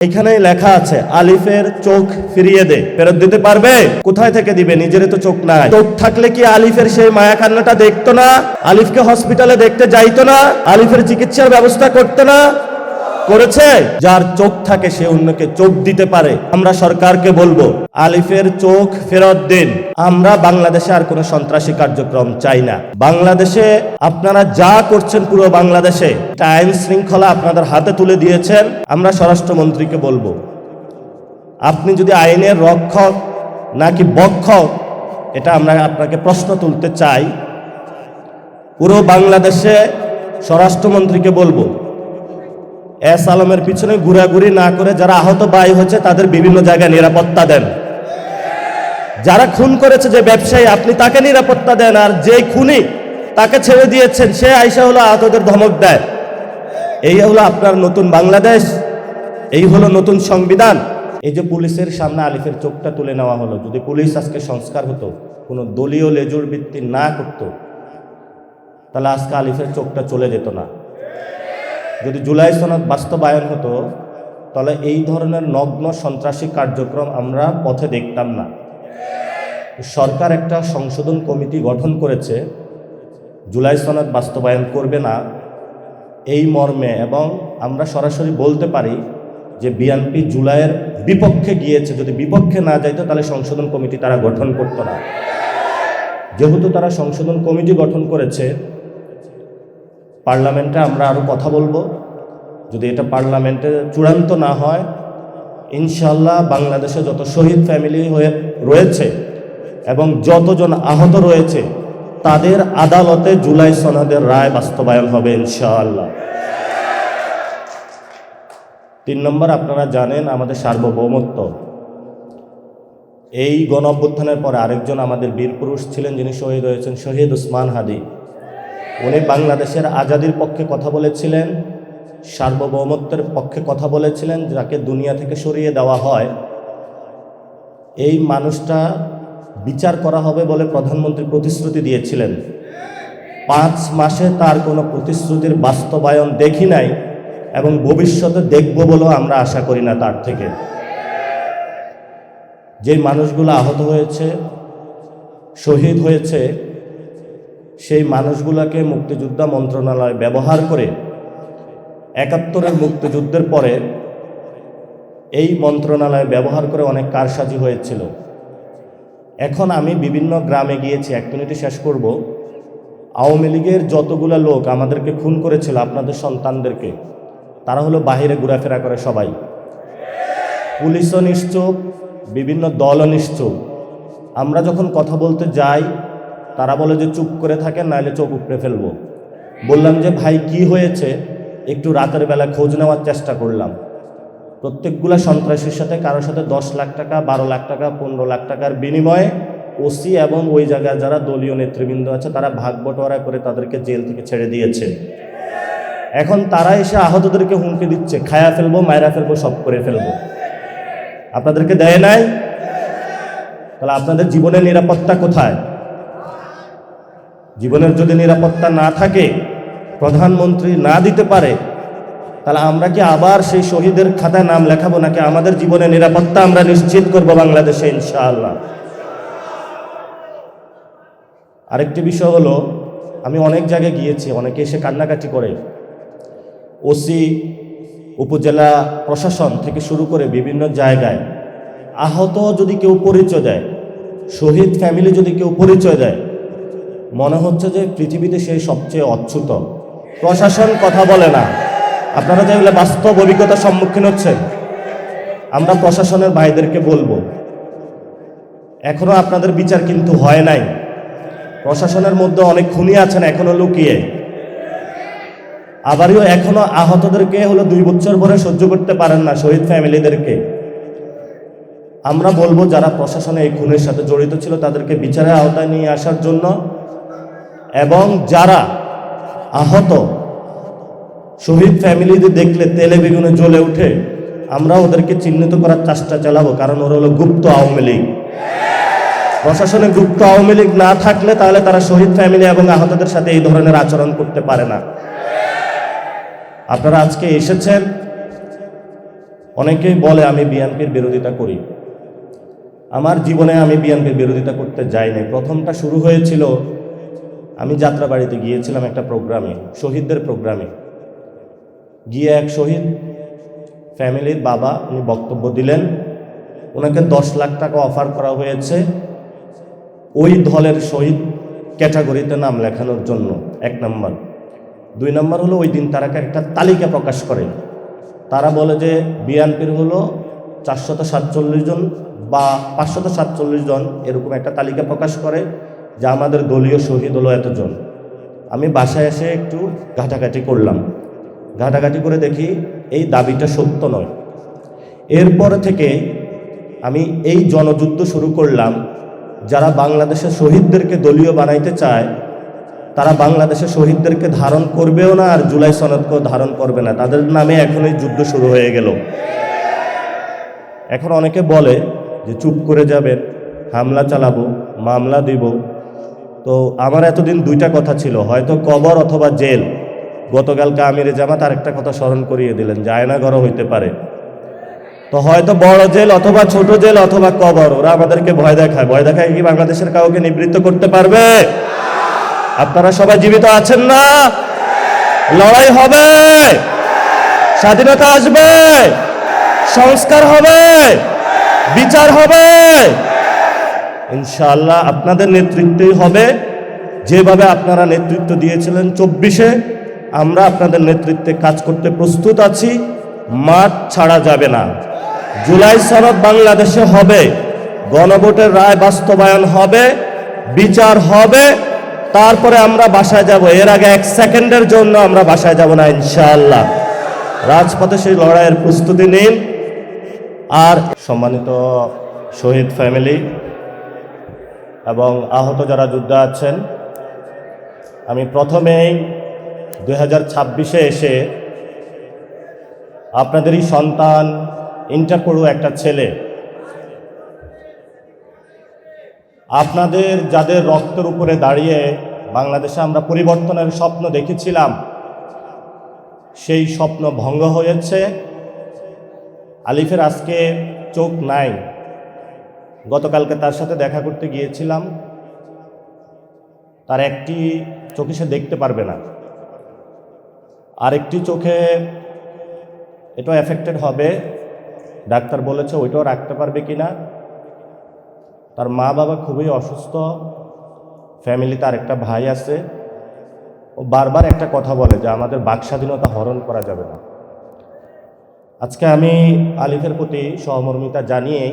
এখানেই লেখা আছে আলিফের চোখ ফিরিয়ে দে, ফেরত দিতে পারবে? কোথায় থেকে দিবে? নিজেরই তো চোখ নাই। চোখ থাকলে কি আলিফের সেই মায়া কান্নাটা দেখতো না? আলিফকে হসপিটালে দেখতে যাইতো না? আলিফের চিকিৎসার ব্যবস্থা করতো না? করেছে। যার চোখ থাকে সে অন্যকে চোখ দিতে পারে। আমরা সরকারকে বলবো আলিফের চোখ ফেরত দিন। আমরা বাংলাদেশে আর কোনো সন্ত্রাসী কার্যক্রম চাই না। বাংলাদেশে আপনারা যা করছেন পুরো বাংলাদেশে আইন শৃঙ্খলা আপনাদের হাতে তুলে দিয়েছেন। আমরা স্বরাষ্ট্রমন্ত্রীকে বলবো আপনি যদি আইনের রক্ষক নাকি বক্ষক এটা আমরা আপনাকে প্রশ্ন তুলতে চাই। পুরো বাংলাদেশে স্বরাষ্ট্রমন্ত্রীকে বলবো এস আলমের পিছনে ঘোরাঘুরি না করে যারা আহত ভাই হয়েছে তাদের বিভিন্ন জায়গায় নিরাপত্তা দেন। যারা খুন করেছে যে ব্যবসায়ী আপনি তাকে নিরাপত্তা দেন, আর যে খুনি তাকে ছেড়ে দিয়েছেন সে আইসা হলো আহতদের ধমক দেয়। এই হলো আপনার নতুন বাংলাদেশ, এই হলো নতুন সংবিধান। এই যে পুলিশের সামনে আলিফের চোখটা তুলে নেওয়া হলো, যদি পুলিশ আজকে সংস্কার হতো, কোনো দলীয় লেজুর ভিত্তি না করতো, তাহলে আজকে আলিফের চোখটা চলে যেত না। যদি জুলাই সনদ বাস্তবায়ন হতো তাহলে এই ধরনের নগ্ন সন্ত্রাসী কার্যক্রম আমরা পথে দেখতাম না। সরকার একটা সংশোধন কমিটি গঠন করেছে, জুলাই সনদ বাস্তবায়ন করবে না এই মর্মে, এবং আমরা সরাসরি বলতে পারি যে বিএনপি জুলাইয়ের বিপক্ষে গিয়েছে। যদি বিপক্ষে না যাইতো তাহলে সংশোধন কমিটি তারা গঠন করতো না। যেহেতু তারা সংশোধন কমিটি গঠন করেছে, পার্লামেন্টে আমরা আরও কথা বলবো। যদি এটা পার্লামেন্টে চূড়ান্ত না হয়, ইনশাল্লাহ বাংলাদেশে যত শহীদ ফ্যামিলি রয়েছে এবং যতজন আহত রয়েছে তাদের আদালতে জুলাই সনদের রায় বাস্তবায়ন হবে ইনশাআল্লাহ। 3 নম্বর, আপনারা জানেন আমাদের সার্বভৌমত্ব। এই গণ অভ্যুত্থানের পরে আরেকজন আমাদের বীর পুরুষ ছিলেন যিনি শহীদ হয়েছেন, শহীদ ওসমান হাদি। উনি বাংলাদেশের আজাদির পক্ষে কথা বলেছিলেন, সার্বভৌমত্বের পক্ষে কথা বলেছিলেন। যাকে দুনিয়া থেকে সরিয়ে দেওয়া হয়, এই মানুষটা বিচার করা হবে বলে প্রধানমন্ত্রী প্রতিশ্রুতি দিয়েছিলেন। 5 মাসে তার কোনো প্রতিশ্রুতির বাস্তবায়ন দেখি নাই এবং ভবিষ্যতে দেখব বলেও আমরা আশা করি না তার থেকে। যে মানুষগুলো আহত হয়েছে, শহীদ হয়েছে, সেই মানুষগুলোকে মুক্তিযোদ্ধা মন্ত্রণালয় ব্যবহার করে 71-এর মুক্তিযুদ্ধের পরে এই মন্ত্রণালয় ব্যবহার করে অনেক কারসাজি হয়েছিল। এখন আমি বিভিন্ন গ্রামে গিয়েছি, 1 মিনিটে শেষ করব। আওয়ামী লীগের যতগুলো লোক আমাদেরকে খুন করেছিল, আপনাদের সন্তানদেরকে, তারা হলো বাহিরে ঘোরাফেরা করে সবাই। পুলিশও নিশ্চুপ, বিভিন্ন দলও নিশ্চুপ। আমরা যখন কথা বলতে যাই তারা বলে যে চুপ করে থাকেন, নাহলে চোখ উপড়ে ফেলবো। বললাম যে ভাই কি হয়েছে, একটু রাতের বেলা খোঁজ নেওয়ার চেষ্টা করলাম। প্রত্যেকগুলা সন্ত্রাসীর সাথে কারোর সাথে 10 লাখ টাকা, 12 লাখ টাকা, 15 লাখ টাকার বিনিময়ে ওসি এবং ওই জায়গায় যারা দলীয় নেতৃবৃন্দ আছে তারা ভাগ বটোয়ারা করে তাদেরকে জেল থেকে ছেড়ে দিয়েছে। এখন তারা এসে আহতদেরকে হুমকি দিচ্ছে, খায়া ফেলবো, মায়েরা ফেলবো, সব করে ফেলবো। আপনাদেরকে দেয় নাই? তাহলে আপনাদের জীবনের নিরাপত্তা কোথায়? জীবনের যদি নিরাপত্তা না থাকে, প্রধানমন্ত্রী না দিতে পারে, তাহলে আমরা কি আবার সেই শহীদের খাতায় নাম লেখাবো, নাকি আমাদের জীবনের নিরাপত্তা আমরা নিশ্চিত করব বাংলাদেশে ইনশাআল্লাহ? আরেকটি বিষয় হলো, আমি অনেক জায়গায় গিয়েছি, অনেকে এসে কান্নাকাটি করে। ওসি, উপজেলা প্রশাসন থেকে শুরু করে বিভিন্ন জায়গায় আহত যদি কেউ পরিচয় দেয়, শহীদ ফ্যামিলি যদি কেউ পরিচয় দেয়, মনে হচ্ছে যে পৃথিবীতে সেই সবচেয়ে অচ্যুত। প্রশাসন কথা বলে না। আপনারা যেগুলো বাস্তব অভিজ্ঞতার সম্মুখীন হচ্ছেন, আমরা প্রশাসনের ভাইদেরকে বলবো এখনো আপনাদের বিচার কিন্তু হয় নাই। প্রশাসনের মধ্যে অনেক খুনি আছেন এখনো লুকিয়ে। আবারও এখনো আহতদেরকে হলো 2 বছর পরে সহ্য করতে পারেন না, শহীদ ফ্যামিলিদেরকে। আমরা বলবো যারা প্রশাসনে এই খুনের সাথে জড়িত ছিল তাদেরকে বিচারের আওতায় নিয়ে আসার জন্য, এবং যারা আহত শহীদ ফ্যামিলিদের দেখলে তেলে বেগুনে জ্বলে উঠে, আমরা ওদেরকে চিহ্নিত করার চেষ্টা চালাবো, কারণ ওরা হলো গুপ্ত আওয়ামী লীগ। প্রশাসনে গুপ্ত আওয়ামী লীগ না থাকলে তাহলে তারা শহীদ ফ্যামিলি এবং আহতদের সাথে এই ধরনের আচরণ করতে পারে না। আপনারা আজকে এসেছেন, অনেকেই বলে আমি বিএনপির বিরোধিতা করি। আমার জীবনে আমি বিএনপির বিরোধিতা করতে যাইনি। প্রথমটা শুরু হয়েছিল, আমি যাত্রাবাড়িতে গিয়েছিলাম একটা প্রোগ্রামে, শহীদদের প্রোগ্রামে গিয়ে এক শহীদ ফ্যামিলির বাবা উনি বক্তব্য দিলেন। ওনাকে 10 লাখ টাকা অফার করা হয়েছে ওই দলের শহীদ ক্যাটাগরিতে নাম লেখানোর জন্য, 1 নম্বর। 2 নম্বর হলো ওই দিন তারা একটা তালিকা প্রকাশ করে। তারা বলে যে বিএনপির হলো 447 জন বা 547 জন, এরকম একটা তালিকা প্রকাশ করে যে আমাদের দলীয় শহীদ হলো এতজন। আমি বাসায় এসে একটু ঘাটাঘাটি করলাম, ঘাটাঘাটি করে দেখি এই দাবিটা সত্য নয়। এরপর থেকে আমি এই জনযুদ্ধ শুরু করলাম। যারা বাংলাদেশের শহীদদেরকে দলীয় বানাইতে চায় তারা বাংলাদেশের শহীদদেরকে ধারণ করবেও না, আর জুলাই সনদকেও ধারণ করবে না। তাদের নামে এখন এই যুদ্ধ শুরু হয়ে গেল। এখন অনেকে বলে যে চুপ করে যাবেন, হামলা চালাবো, মামলা দিব। তো আমার এতদিন 2টা কথা ছিল, হয়তো কবর অথবা জেল। গতকালকে আমিরে জামাত আরেকটা কথা স্মরণ করিয়ে দিলেন যে আয়নাঘরও হইতে পারে। তো হয়তো বড় জেল অথবা ছোট জেল অথবা কবর, ওরা আমাদেরকে ভয় দেখায়। ভয় দেখায় কি বাংলাদেশের কাউকে নিবৃত্ত করতে পারবে? আপনারা সবাই জীবিত আছেন না? লড়াই হবে, স্বাধীনতা আসবে, সংস্কার হবে, বিচার হবে ইনশাআল্লাহ। আপনাদের নেতৃত্বেই হবে। যেভাবে আপনারা নেতৃত্ব দিয়েছিলেন 24-এ, আমরা আপনাদের নেতৃত্বে কাজ করতে প্রস্তুত আছি। মাঠ ছাড়া যাবে না। জুলাই সনদ বাংলাদেশে হবে, গণভোটের রায় বাস্তবায়ন হবে, বিচার হবে, তারপরে আমরা বাসায় যাব। এর আগে 1 সেকেন্ডের জন্য আমরা বাসায় যাব না ইনশাআল্লাহ। রাজপথে সেই লড়াইয়ের প্রস্তুতি নিন। আর সম্মানিত শহীদ ফ্যামিলি এবং আহত যারা যোদ্ধা আছেন, আমি প্রথমেই 2026-এ এসে আপনাদেরই সন্তান, ইন্টার পড়ুয়া একটা ছেলে, আপনাদের যাদের রক্তের উপরে দাঁড়িয়ে বাংলাদেশে আমরা পরিবর্তনের স্বপ্ন দেখেছিলাম, সেই স্বপ্ন ভঙ্গ হয়েছে। আলিফের আজকে চোখ নাই। গতকালকে তার সাথে দেখা করতে গিয়েছিলাম। তার একটি চোখে সে দেখতে পারবে না, আরেকটি চোখে এটাও এফেক্টেড হবে। ডাক্তার বলেছে ওইটাও রাখতে পারবে কিনা। তার মা বাবা খুবই অসুস্থ। ফ্যামিলিতে আরেকটা ভাই আছে। ও বারবার একটা কথা বলে যে আমাদের বাক স্বাধীনতা হরণ করা যাবে না। আজকে আমি আলিফের প্রতি সহমর্মিতা জানিয়ে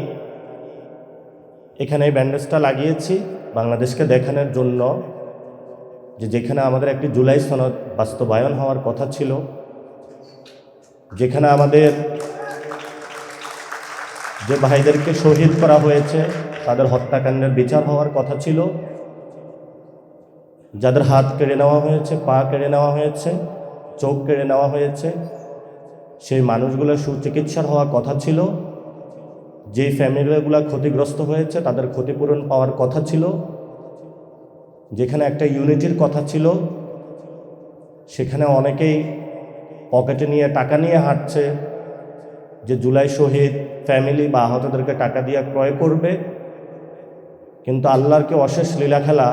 এখানে ব্যান্ডেজটা লাগিয়েছি বাংলাদেশকে দেখানোর জন্য যে যেখানে আমাদের একটি জুলাই সনদ বাস্তবায়ন হওয়ার কথা ছিল, যেখানে আমাদের যে ভাইদেরকে শহীদ করা হয়েছে তাদের হত্যাকাণ্ডের বিচার হওয়ার কথা ছিল, যাদের হাত কেড়ে নেওয়া হয়েছে, পা কেড়ে নেওয়া হয়েছে, চোখ কেড়ে নেওয়া হয়েছে, সেই মানুষগুলোর সুচিকিৎসার হওয়ার কথা ছিল। যেই ফ্যামিলিগুলো ক্ষতিগ্রস্ত হয়েছে তাদের ক্ষতিপূরণ পাওয়ার কথা ছিল। যেখানে একটা ইউনিটির কথা ছিল, সেখানে অনেকেই পকেটে নিয়ে টাকা নিয়ে হাঁটছে যে জুলাই শহীদ ফ্যামিলি বা আহতদেরকে টাকা দিয়ে ক্রয় করবে। কিন্তু আল্লাহর কি অশেষ লীলা খেলা,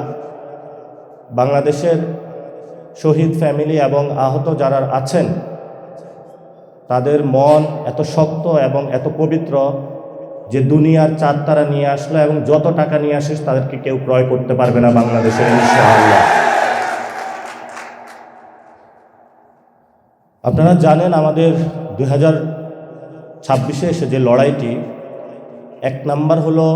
বাংলাদেশের শহীদ ফ্যামিলি এবং আহত যারা আছেন তাদের মন এত শক্ত এবং এত পবিত্র যে দুনিয়ার চাঁদ তারা নিয়ে আসলো এবং যত টাকা নিয়ে আসিস তাদেরকে কেউ ক্রয় করতে পারবে না বাংলাদেশের ইনশাআল্লাহ। আপনারা জানেন আমাদের 2026-এ এসে যে লড়াইটি, 1 নাম্বার হলো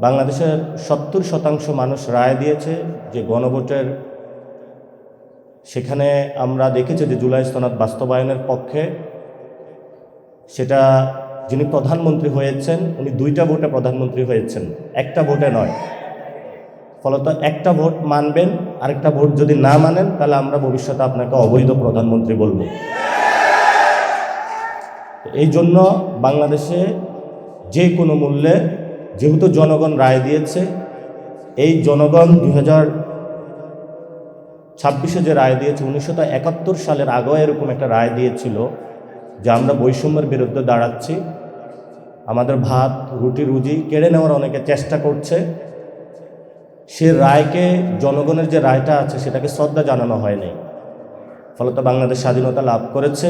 বাংলাদেশের 70% মানুষ রায় দিয়েছে যে গণভোটের, সেখানে আমরা দেখেছি যে জুলাই সনদ বাস্তবায়নের পক্ষে। সেটা যিনি প্রধানমন্ত্রী হয়েছেন উনি 2টা ভোটে প্রধানমন্ত্রী হয়েছেন, একটা ভোটে নয়। ফলত একটা ভোট মানবেন, আরেকটা ভোট যদি না মানেন তাহলে আমরা ভবিষ্যতে আপনাকে অবৈধ প্রধানমন্ত্রী বলবো। এই জন্য বাংলাদেশে যে কোনো মূল্যে, যেহেতু জনগণ রায় দিয়েছে, এই জনগণ 2026-এ যে রায় দিয়েছে, 1971 সালের আগেও এরকম একটা রায় দিয়েছিল যে আমরা বৈষম্যের বিরুদ্ধে দাঁড়াচ্ছি, আমাদের ভাত রুটি রুজি কেড়ে নেওয়ার অনেকে চেষ্টা করছে, সে রায়কে, জনগণের যে রায়টা আছে সেটাকে শ্রদ্ধা জানানো হয়নি, ফলত বাংলাদেশ স্বাধীনতা লাভ করেছে।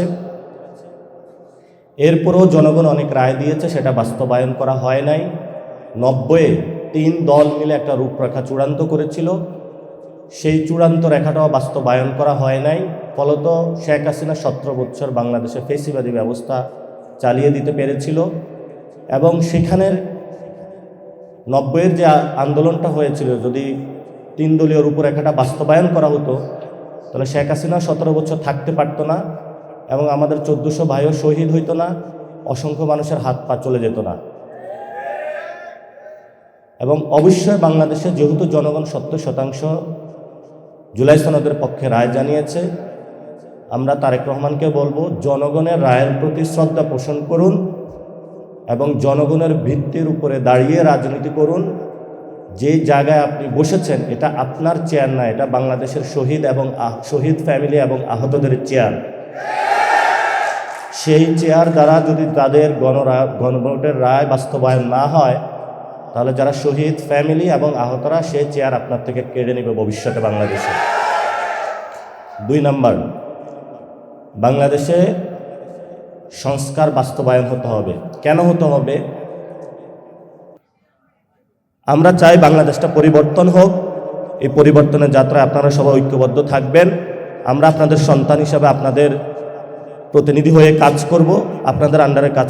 এরপরেও জনগণ অনেক রায় দিয়েছে, সেটা বাস্তবায়ন করা হয় নাই। 90-এ 3 দল মিলে একটা রূপরেখা চূড়ান্ত করেছিল, সেই চূড়ান্ত রেখাটাও বাস্তবায়ন করা হয় নাই। ফলত শেখ হাসিনা 17 বছর বাংলাদেশে ফেসিবাদী ব্যবস্থা চালিয়ে দিতে পেরেছিল। এবং সেখানের 90-এর যে আন্দোলনটা হয়েছিল, যদি 3 দলীয় রূপরেখাটা বাস্তবায়ন করা হতো তাহলে শেখ হাসিনা 17 বছর থাকতে পারতো না, এবং আমাদের 1400 ভাইও শহীদ হইতো না, অসংখ্য মানুষের হাত পা চলে যেত না। এবং অবশ্যই বাংলাদেশে যেহেতু জনগণ 70% জুলাই সনদের পক্ষে রায় জানিয়েছে, আমরা তারেক রহমানকে বলবো জনগণের রায়ের প্রতি শ্রদ্ধা পোষণ করুন এবং জনগণের ভিত্তির উপরে দাঁড়িয়ে রাজনীতি করুন। যে জায়গায় আপনি বসেছেন এটা আপনার চেয়ার না, এটা বাংলাদেশের শহীদ এবং শহীদ ফ্যামিলি এবং আহতদের চেয়ার। সেই চেয়ার দ্বারা যদি তাদের গণভোটের রায় বাস্তবায়ন না হয়, তাহলে যারা শহীদ ফ্যামিলি এবং আহতরা, সেই চেয়ার আপনার থেকে কেড়ে নেবে ভবিষ্যতে বাংলাদেশে। 2 নাম্বার, বাংলাদেশে সংস্কার বাস্তবায়ন হতে হবে। কেন হতে হবে? আমরা চাই বাংলাদেশটা পরিবর্তন হোক। এই পরিবর্তনের যাত্রায় আপনারা সবাই ঐক্যবদ্ধ থাকবেন। আমরা আপনাদের সন্তান হিসাবে আপনাদের প্রতিনিধি হয়ে কাজ করব, আপনাদের আন্ডারে কাজ